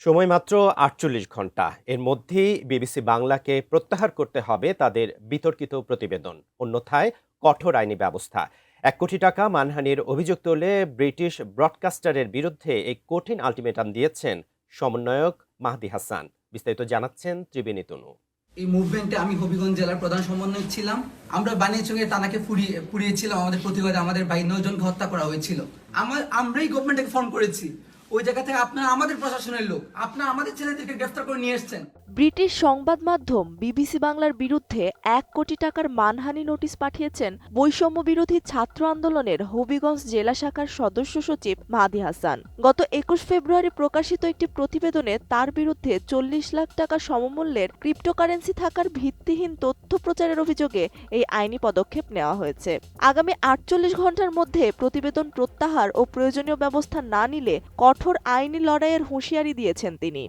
সময় মাত্র ৪৮ ঘন্টা। এর মধ্যেই বিবিসি বাংলাকে প্রত্যাহার করতে হবে তাদের বিতর্কিত প্রতিবেদন। অন্যথায় কঠোর আইনি ব্যবস্থা। ১ কোটি টাকা মানহানির অভিযোগ তুলে ব্রিটিশ ব্রডকাস্টারের বিরুদ্ধে এই কঠিন আলটিমেটাম দিয়েছেন সমন্বয়ক মাহদী হাসান। বিস্তারিত জানাচ্ছেন ত্রিবেণী তনু। এই মুভমেন্টে আমি হবিগঞ্জ জেলার প্রধান সমন্বয়ক ছিলাম। আমরা বানিয়াচংয়ে টানাকে পুড়িয়েছিলাম। আমাদের প্রতিবাদে আমাদের ভাই ৯ জনকে হত্যা করা হয়েছিল। আমরাই গভর্নমেন্টকে ফোন করেছি। ওই জায়গা থেকে আপনারা আমাদের প্রশাসনের লোক, আপনারা আমাদের ছেলেদেরকে গ্রেফতার করে নিয়ে এসেছেন। ব্রিটিশ সংবাদ মাধ্যম বিবিসি বাংলার বিরুদ্ধে ১ কোটি টাকার মানহানি নোটিশ পাঠিয়েছেন বৈষম্য বিরোধী ছাত্র আন্দোলনের হবিগঞ্জ জেলা শাখার সদস্য সচিব মাহদী হাসান। গত ২১ ফেব্রুয়ারি প্রকাশিত একটি প্রতিবেদনে তার বিরুদ্ধে ৪০ লাখ টাকা সমমূল্যের ক্রিপ্টোকারেন্সি থাকার ভিত্তিহীন তথ্য প্রচারের অভিযোগে এই আইনি পদক্ষেপ নেওয়া হয়েছে। আগামী ৪৮ ঘণ্টার মধ্যে প্রতিবেদন প্রত্যাহার ও প্রয়োজনীয় ব্যবস্থা না নিলে কঠোর আইনি লড়াইয়ের হুঁশিয়ারি দিয়েছেন তিনি।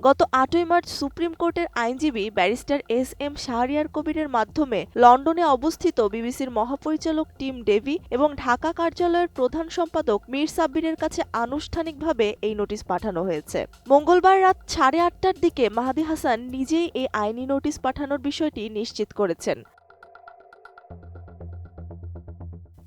গত ৮ই মার্চ সুপ্রিম কোর্টের আইনজীবী ব্যারিস্টার এস.এম. শাহরিয়ার কবিরের মাধ্যমে লন্ডনে অবস্থিত বিবিসির মহাপরিচালক টিম ডেভি এবং ঢাকা কার্যালয়ের প্রধান সম্পাদক মীর সাব্বিরের কাছে আনুষ্ঠানিকভাবে এই নোটিশ পাঠানো হয়েছে। মঙ্গলবার রাত ৮:৩০টার দিকে মাহদী হাসান নিজেই এই আইনি নোটিশ পাঠানোর বিষয়টি নিশ্চিত করেছেন।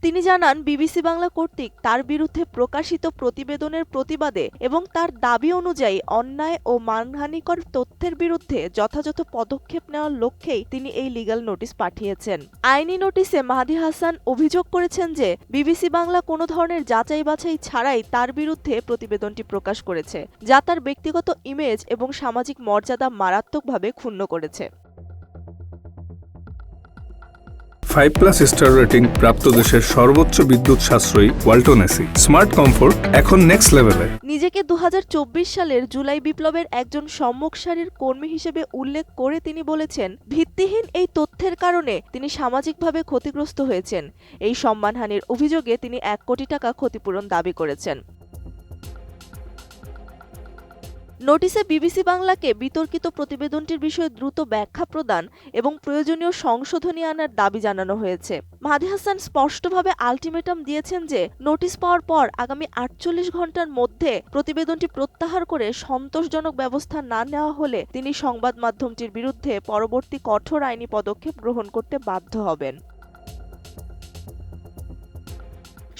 তিনি জানান, বিবিসি বাংলা কর্তৃক তার বিরুদ্ধে প্রকাশিত প্রতিবেদনের প্রতিবাদে এবং তার দাবি অনুযায়ী অন্যায় ও মানহানিকর তথ্যের বিরুদ্ধে যথাযথ পদক্ষেপ নেওয়ার লক্ষ্যেই তিনি এই লিগ্যাল নোটিশ পাঠিয়েছেন। আইনি নোটিশে মাহদী হাসান অভিযোগ করেছেন যে বিবিসি বাংলা কোনো ধরনের যাচাই বাছাই ছাড়াই তার বিরুদ্ধে প্রতিবেদনটি প্রকাশ করেছে, যা তার ব্যক্তিগত ইমেজ এবং সামাজিক মর্যাদা মারাত্মকভাবে ক্ষুণ্ণ করেছে। 5+ স্টার রেটিং প্রাপ্ত দেশের সর্বোচ্চ বিদ্যুৎ সাশ্রয়ী ওয়ালটন এসি। স্মার্ট কমফোর্ট এখন নেক্সট লেভেলে। নিজেকে ২০২৪ সালের জুলাই বিপ্লবের একজন সম্মুখ সারির কর্মী হিসেবে উল্লেখ করে তিনি বলেছেন, ভিত্তিহীন এই তথ্যের কারণে তিনি সামাজিকভাবে ক্ষতিগ্রস্ত হয়েছেন। এই সম্মানহানির অভিযোগে তিনি ১ কোটি টাকা ক্ষতিপূরণ দাবি করেছেন। নোটিশে বিবিসি বাংলাকে বিতর্কিত প্রতিবেদনটির বিষয়ে দ্রুত ব্যাখ্যা প্রদান এবং প্রয়োজনীয় সংশোধনী আনার দাবি জানানো হয়েছে। মাহদী হাসান স্পষ্টভাবে আলটিমেটাম দিয়েছেন যে নোটিশ পাওয়ার পর আগামী ৪৮ ঘণ্টার মধ্যে প্রতিবেদনটি প্রত্যাহার করে সন্তোষজনক ব্যবস্থা না নেওয়া হলে তিনি সংবাদ মাধ্যমটির বিরুদ্ধে পরবর্তী কঠোর আইনি পদক্ষেপ গ্রহণ করতে বাধ্য হবেন।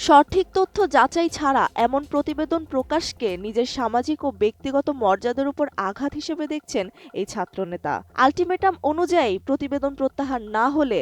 সঠিক তথ্য যাচাই ছাড়া এমন প্রতিবেদন প্রকাশকে নিজের সামাজিক ও ব্যক্তিগত মর্যাদার উপর আঘাত হিসেবে দেখছেন এই ছাত্রনেতা। আলটিমেটাম অনুযায়ী প্রতিবেদন প্রত্যাহার না হলে